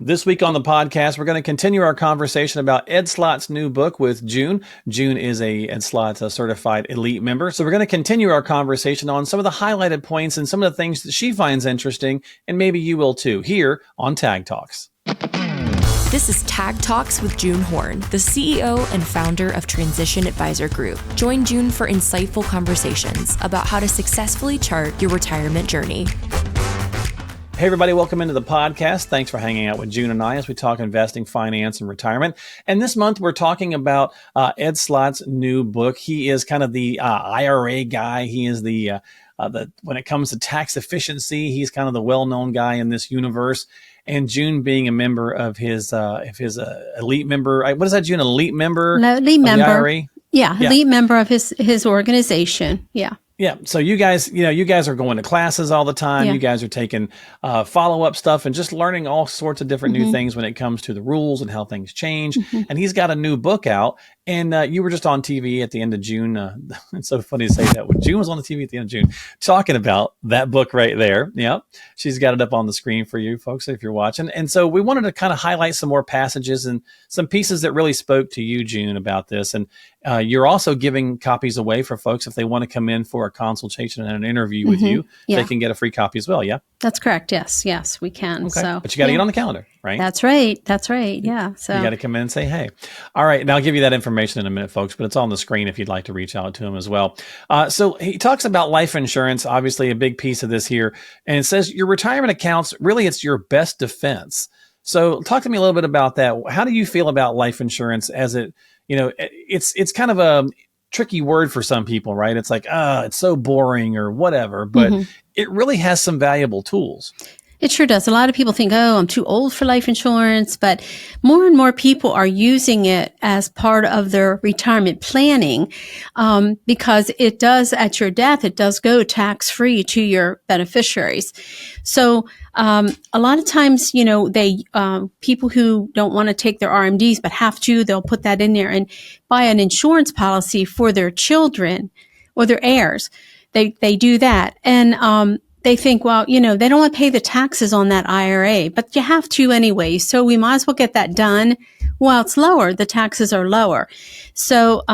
This week on the podcast, we're going to continue our conversation about Ed Slott's new book with June. June is a Ed Slott certified elite member. So we're going to continue our conversation on some of the highlighted points and some of the things that she finds interesting, and maybe you will too, here on Tag Talks. This is Tag Talks with June Horn, the CEO and founder of Transition Advisor Group. Join June for insightful conversations about how to successfully chart your retirement journey. Hey, everybody, welcome into the podcast. Thanks for hanging out with June and I as we talk investing, finance, and retirement. And this month, we're talking about Ed Slott's new book. He is kind of the IRA guy. He is the when it comes to tax efficiency, he's kind of the well-known guy in this universe. And June being a member of his elite member. What is that, June? Elite member? No, elite member. The IRA? Yeah, elite member of his organization. Yeah. Yeah. So you guys are going to classes all the time. Yeah. You guys are taking follow-up stuff and just learning all sorts of different new things when it comes to the rules and how things change. And he's got a new book out. And you were just on TV at the end of June. It's so funny to say that. When June was on the TV at the end of June, talking about that book right there. Yeah. She's got it up on the screen for you folks if you're watching. And so we wanted to kind of highlight some more passages and some pieces that really spoke to you, June, about this. And you're also giving copies away for folks if they want to come in for a consultation and an interview with you. Yeah. They can get a free copy as well. Yeah. That's correct. Yes, we can. Okay. So, but you got to get on the calendar, right? That's right. Yeah. So you got to come in and say, hey. All right. And I'll give you that information in a minute, folks, but it's on the screen if you'd like to reach out to him as well. So he talks about life insurance, obviously a big piece of this here. And it says your retirement accounts, really it's your best defense. So talk to me a little bit about that. How do you feel about life insurance as it's kind of a tricky word for some people, right? It's like, it's so boring or whatever, but it really has some valuable tools. It sure does. A lot of people think, I'm too old for life insurance, but more and more people are using it as part of their retirement planning, because it does, at your death, it does go tax-free to your beneficiaries. So, a lot of times, people who don't want to take their RMDs but have to, they'll put that in there and buy an insurance policy for their children or their heirs. They do that. And, they think, well, they don't want to pay the taxes on that IRA, but you have to anyway. So we might as well get that done while it's lower. The taxes are lower. So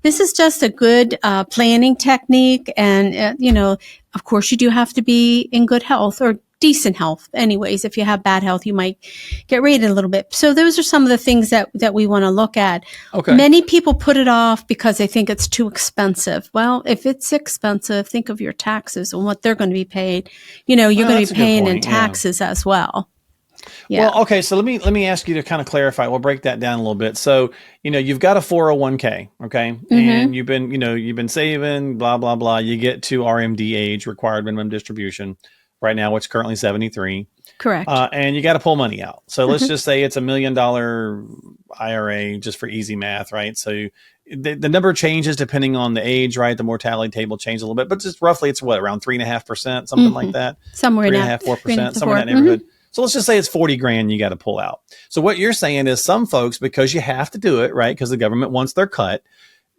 this is just a good planning technique. And, of course, you do have to be in good health or decent health. Anyways, if you have bad health, you might get rated a little bit. So those are some of the things that we want to look at. Okay. Many people put it off because they think it's too expensive. Well, if it's expensive, think of your taxes and what they're going to be paid. You're going to be paying in taxes as well. Yeah. Well, okay. So let me ask you to kind of clarify. We'll break that down a little bit. So, you've got a 401k, okay? And you've been saving, blah, blah, blah. You get to RMD age, required minimum distribution, right now, which is currently 73. Correct. And you got to pull money out. So let's just say it's $1 million IRA just for easy math, right? So the number changes depending on the age, right? The mortality table changes a little bit, but just roughly it's around 3.5%, something like that. Somewhere 3.5%, 4%, somewhere in that neighborhood. So let's just say it's 40 grand you got to pull out. So what you're saying is some folks, because you have to do it, right? Because the government wants their cut.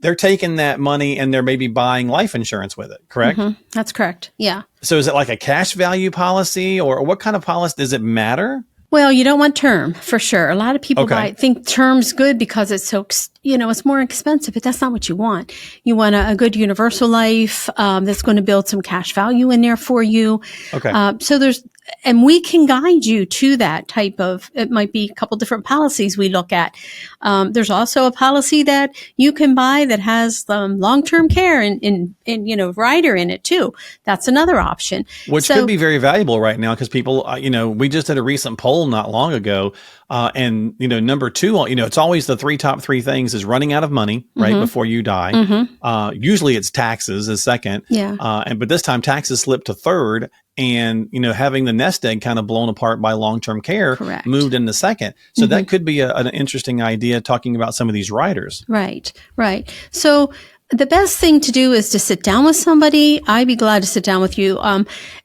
They're taking that money and they're maybe buying life insurance with it, correct? That's correct. Yeah. So is it like a cash value policy or what kind of policy? Does it matter? Well, you don't want term for sure. A lot of people think term's good because it's so, it's more expensive, but that's not what you want. You want a good universal life that's going to build some cash value in there for you. Okay. And we can guide you to that type of, it might be a couple different policies we look at. There's also a policy that you can buy that has long-term care and rider in it too. That's another option. Which could be very valuable right now because people, we just did a recent poll not long ago. And number two, it's always the top three things is running out of money, right? Before you die. Usually it's taxes as second. Yeah. But this time taxes slipped to third. And, having the nest egg kind of blown apart by long-term care moved into second. So that could be an interesting idea talking about some of these riders. Right. So the best thing to do is to sit down with somebody. I'd be glad to sit down with you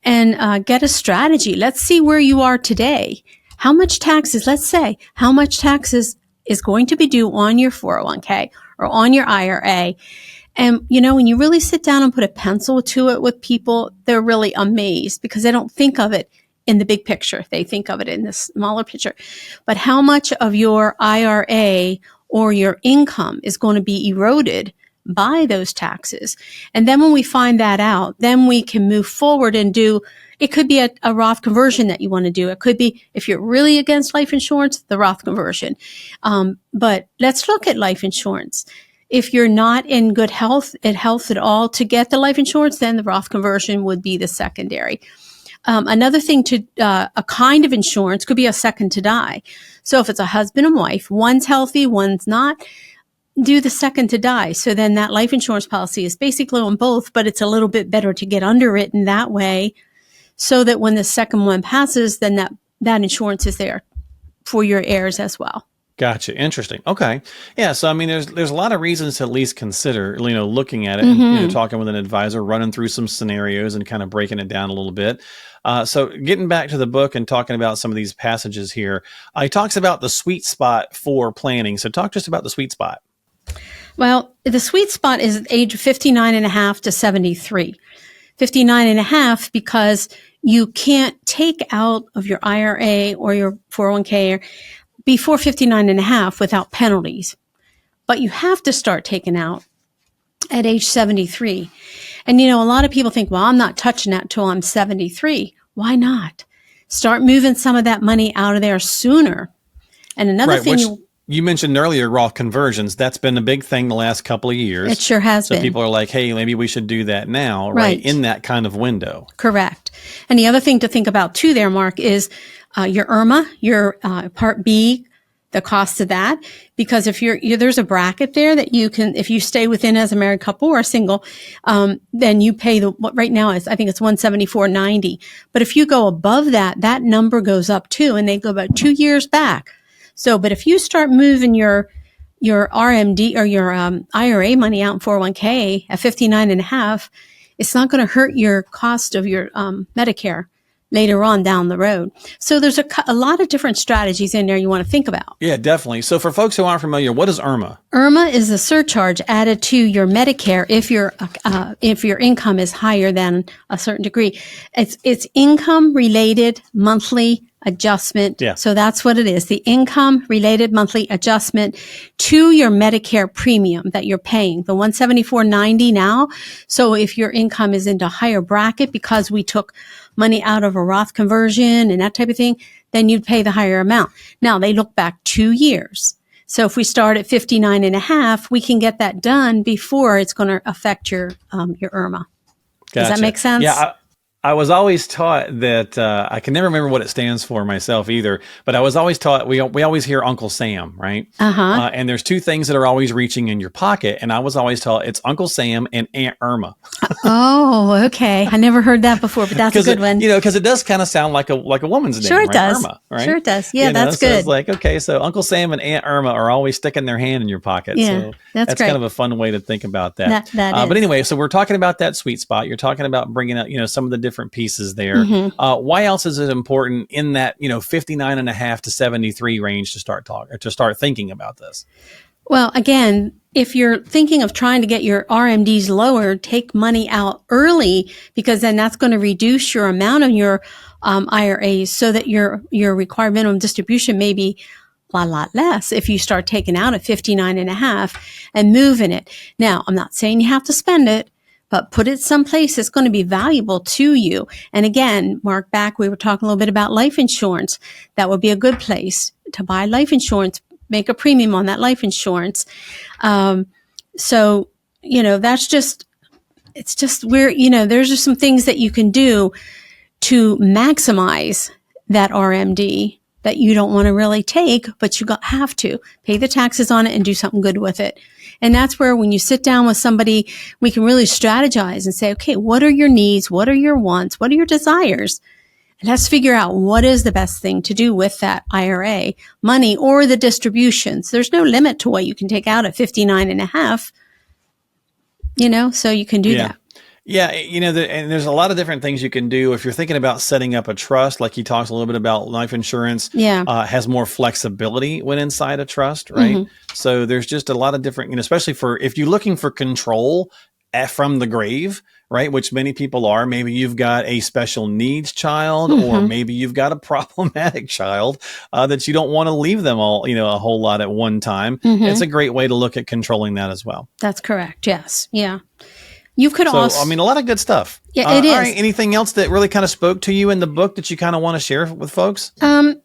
and get a strategy. Let's see where you are today. How much taxes is going to be due on your 401k or on your IRA? And, when you really sit down and put a pencil to it with people, they're really amazed because they don't think of it in the big picture. They think of it in the smaller picture. But how much of your IRA or your income is going to be eroded by those taxes? And then when we find that out, then we can move forward and do, it could be a Roth conversion that you want to do. It could be, if you're really against life insurance, the Roth conversion. But let's look at life insurance. If you're not in good health at all to get the life insurance, then the Roth conversion would be the secondary. Another thing a kind of insurance could be a second to die. So if it's a husband and wife, one's healthy, one's not, do the second to die. So then that life insurance policy is basically on both, but it's a little bit better to get underwritten that way, so that when the second one passes, then that insurance is there for your heirs as well. Gotcha. Interesting. Okay. Yeah. So, I mean, there's a lot of reasons to at least consider, looking at it and, talking with an advisor, running through some scenarios and kind of breaking it down a little bit. So getting back to the book and talking about some of these passages here, he talks about the sweet spot for planning. So talk just about the sweet spot. Well, the sweet spot is age 59 and a half to 73. 59 and a half because you can't take out of your IRA or your 401k before 59 and a half without penalties. But you have to start taking out at age 73. And, a lot of people think, well, I'm not touching that till I'm 73. Why not? Start moving some of that money out of there sooner. And another thing you mentioned earlier, Roth conversions. That's been a big thing the last couple of years. It sure has been. So people are like, hey, maybe we should do that now, right? In that kind of window. Correct. And the other thing to think about too there, Mark, is your IRMAA, your Part B, the cost of that. Because if there's a bracket there that you can, if you stay within as a married couple or a single, then you pay what right now is, I think it's $174.90. But if you go above that, that number goes up too, and they go about 2 years back. So, but if you start moving your RMD or your IRA money out in 401k at 59 and a half, it's not going to hurt your cost of your Medicare later on down the road. So there's a lot of different strategies in there you want to think about. Yeah, definitely. So for folks who aren't familiar, what is IRMAA? IRMAA is a surcharge added to your Medicare if your income is higher than a certain degree. It's income related monthly adjustment. Yeah. So that's what it is. The income related monthly adjustment to your Medicare premium that you're paying, the $174.90 now. So if your income is into a higher bracket because we took money out of a Roth conversion and that type of thing, then you'd pay the higher amount. Now they look back 2 years. So if we start at 59 and a half, we can get that done before it's going to affect your IRMAA. Gotcha. Does that make sense? Yeah. I was always taught that, I can never remember what it stands for myself either, but I was always taught, we always hear Uncle Sam, right? And there's two things that are always reaching in your pocket. And I was always taught it's Uncle Sam and Aunt Irma. Oh, okay. I never heard that before, but that's a good one. Because it does kind of sound like a woman's name, sure it right? does. Irma, right? Sure it does. Yeah, that's so good. It's like, okay, so Uncle Sam and Aunt Irma are always sticking their hand in your pocket. Yeah, so that's great. kind of a fun way to think about that. That is. But anyway, so we're talking about that sweet spot. You're talking about bringing up, some of the different pieces there. Why else is it important in that 59 and a half to 73 range to start thinking about this? Well, again, if you're thinking of trying to get your RMDs lowered, take money out early, because then that's going to reduce your amount on your IRAs, so that your required minimum distribution may be a lot less if you start taking out at 59 and a half and moving it. Now, I'm not saying you have to spend it, but put it someplace that's going to be valuable to you. And again, Mark, we were talking a little bit about life insurance. That would be a good place to buy life insurance, make a premium on that life insurance. So, that's just, it's just where, there's just some things that you can do to maximize that RMD that you don't want to really take, but you have to pay the taxes on it and do something good with it. And that's where when you sit down with somebody, we can really strategize and say, okay, what are your needs? What are your wants? What are your desires? And let's figure out what is the best thing to do with that IRA money or the distributions. There's no limit to what you can take out at 59 and a half, so you can do that. Yeah, and there's a lot of different things you can do. If you're thinking about setting up a trust, like he talks a little bit about life insurance, has more flexibility when inside a trust, right? So there's just a lot of different, especially if you're looking for control from the grave, right? Which many people are. Maybe you've got a special needs child, or maybe you've got a problematic child that you don't want to leave them all, a whole lot at one time. It's a great way to look at controlling that as well. That's correct. Yes. Yeah. You could So, also, I mean, a lot of good stuff. Yeah, it is. All right. Anything else that really kind of spoke to you in the book that you kind of want to share with folks?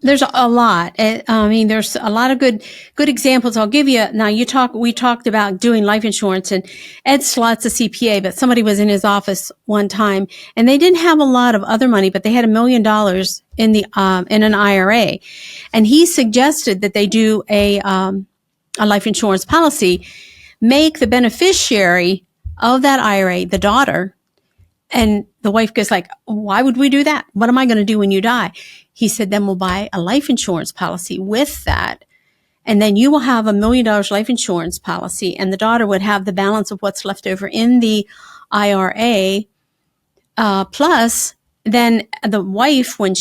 there's a lot. There's a lot of good examples. I'll give you. Now, we talked about doing life insurance, and Ed Slott's a CPA, but somebody was in his office one time and they didn't have a lot of other money, but they had $1 million in an IRA. And he suggested that they do a life insurance policy, make the beneficiary of that IRA the daughter. And the wife goes like, why would we do that? What am I going to do when you die? He said, then we'll buy a life insurance policy with that. And then you will have $1 million life insurance policy, and the daughter would have the balance of what's left over in the IRA. Plus, then the wife, when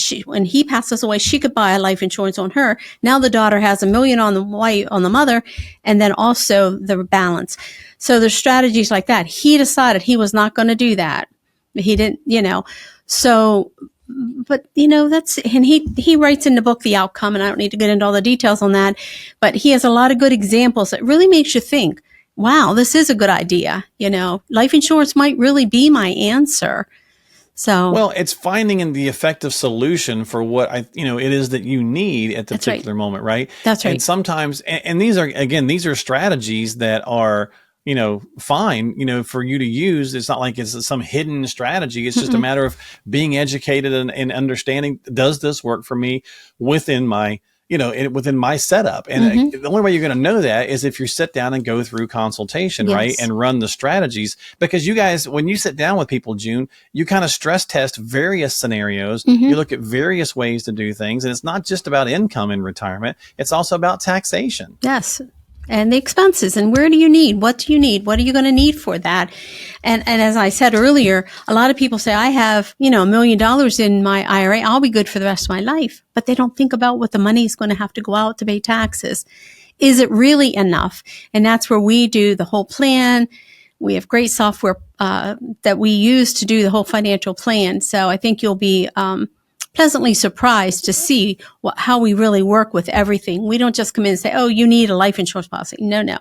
he passes away, she could buy a life insurance on her. Now the daughter has $1 million on the mother, and then also the balance. So there's strategies like that. He decided he was not going to do that. He didn't, so, but and he writes in the book, The Outcome, and I don't need to get into all the details on that, but he has a lot of good examples that really makes you think, wow, this is a good idea. Life insurance might really be my answer. So, well, it's finding the effective solution for what it is that you need at the particular moment, right? That's right. And sometimes, and these are strategies that are, fine, for you to use. It's not like it's some hidden strategy. It's just a matter of being educated and understanding, does this work for me within my within my setup. And the only way you're going to know that is if you sit down and go through consultation, right? And run the strategies, because you guys, when you sit down with people, June, you kind of stress test various scenarios. You look at various ways to do things. And it's not just about income in retirement. It's also about taxation. Yes. And the expenses, and where do you need? What do you need? What are you going to need for that? And as I said earlier, a lot of people say, I have, $1 million in my IRA. I'll be good for the rest of my life. But they don't think about what the money is going to have to go out to pay taxes. Is it really enough? And that's where we do the whole plan. We have great software that we use to do the whole financial plan. So I think you'll be pleasantly surprised to see how we really work with everything. We don't just come in and say, oh, you need a life insurance policy. No.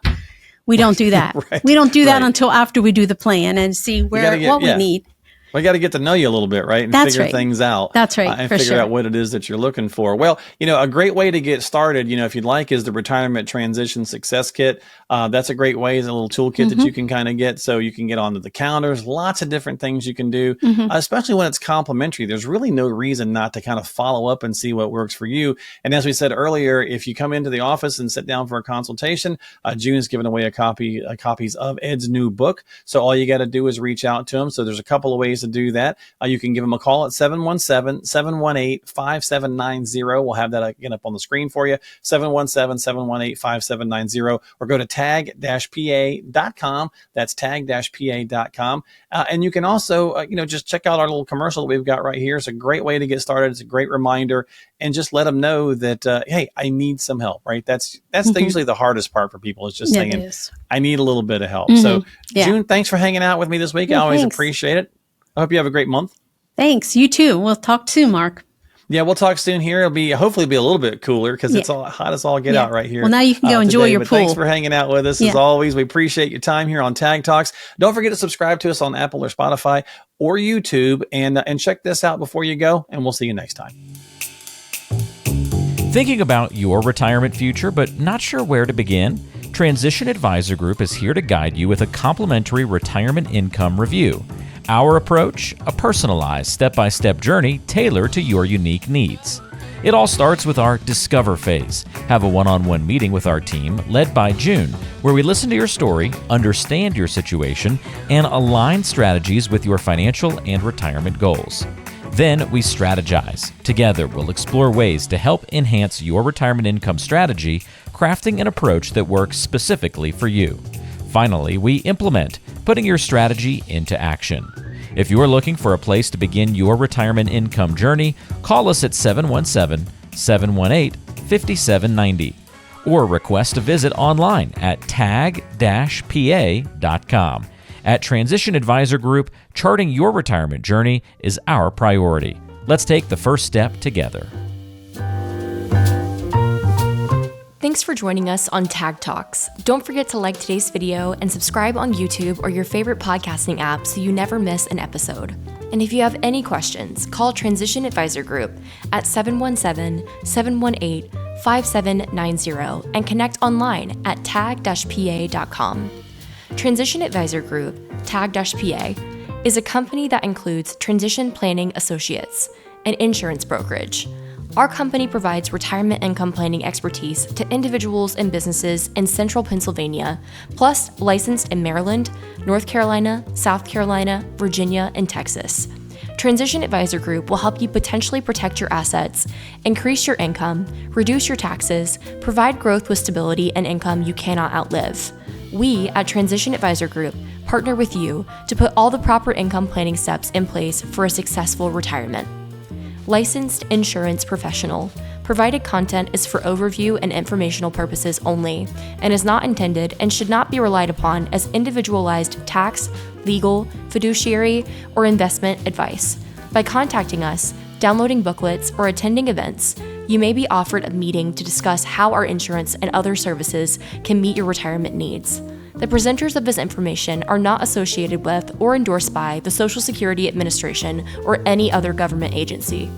We don't do that. We don't do that until after we do the plan and see what we need. We got to get to know you a little bit, right? And figure things out. That's right. And figure out what it is that you're looking for. Well, a great way to get started, if you'd like, is the Retirement Transition Success Kit. That's a great way. It's a little toolkit that you can kind of get, so you can get onto the calendars. Lots of different things you can do, especially when it's complimentary. There's really no reason not to kind of follow up and see what works for you. And as we said earlier, if you come into the office and sit down for a consultation, June is giving away copies of Ed's new book. So all you got to do is reach out to him. So there's a couple of ways to do that. You can give them a call at 717-718-5790. We'll have that again up on the screen for you, 717-718-5790, or go to tag-pa.com. That's tag-pa.com. And you can also, just check out our little commercial that we've got right here. It's a great way to get started. It's a great reminder, and just let them know that, hey, I need some help, right? That's usually the hardest part for people, is just saying, I need a little bit of help. So June, thanks for hanging out with me this week. I always appreciate it. I hope you have a great month. Thanks. You too. We'll talk soon, Marc. Yeah, we'll talk soon here. It'll hopefully be a little bit cooler because it's all hot as all get out right here. Well, now you can go enjoy your pool. Thanks for hanging out with us. As always, we appreciate your time here on Tag Talks. Don't forget to subscribe to us on Apple or Spotify or YouTube, and check this out before you go, and we'll see you next time. Thinking about your retirement future, but not sure where to begin? Transition Advisor Group is here to guide you with a complimentary retirement income review. Our approach, a personalized step-by-step journey tailored to your unique needs. It all starts with our Discover phase. Have a one-on-one meeting with our team, led by June, where we listen to your story, understand your situation, and align strategies with your financial and retirement goals. Then we strategize. Together, we'll explore ways to help enhance your retirement income strategy, crafting an approach that works specifically for you. Finally, we implement, putting your strategy into action. If you're looking for a place to begin your retirement income journey, call us at 717-718-5790 or request a visit online at tag-pa.com. At Transition Advisor Group, charting your retirement journey is our priority. Let's take the first step together. Thanks for joining us on Tag Talks. Don't forget to like today's video and subscribe on YouTube or your favorite podcasting app so you never miss an episode. And if you have any questions, call Transition Advisor Group at 717-718-5790 and connect online at tag-pa.com. Transition Advisor Group, tag-pa, is a company that includes Transition Planning Associates, an insurance brokerage. Our company provides retirement income planning expertise to individuals and businesses in central Pennsylvania, plus licensed in Maryland, North Carolina, South Carolina, Virginia, and Texas. Transition Advisor Group will help you potentially protect your assets, increase your income, reduce your taxes, provide growth with stability and income you cannot outlive. We at Transition Advisor Group partner with you to put all the proper income planning steps in place for a successful retirement. Licensed insurance professional. Provided content is for overview and informational purposes only and is not intended and should not be relied upon as individualized tax, legal, fiduciary, or investment advice. By contacting us, downloading booklets, or attending events, you may be offered a meeting to discuss how our insurance and other services can meet your retirement needs. The presenters of this information are not associated with or endorsed by the Social Security Administration or any other government agency.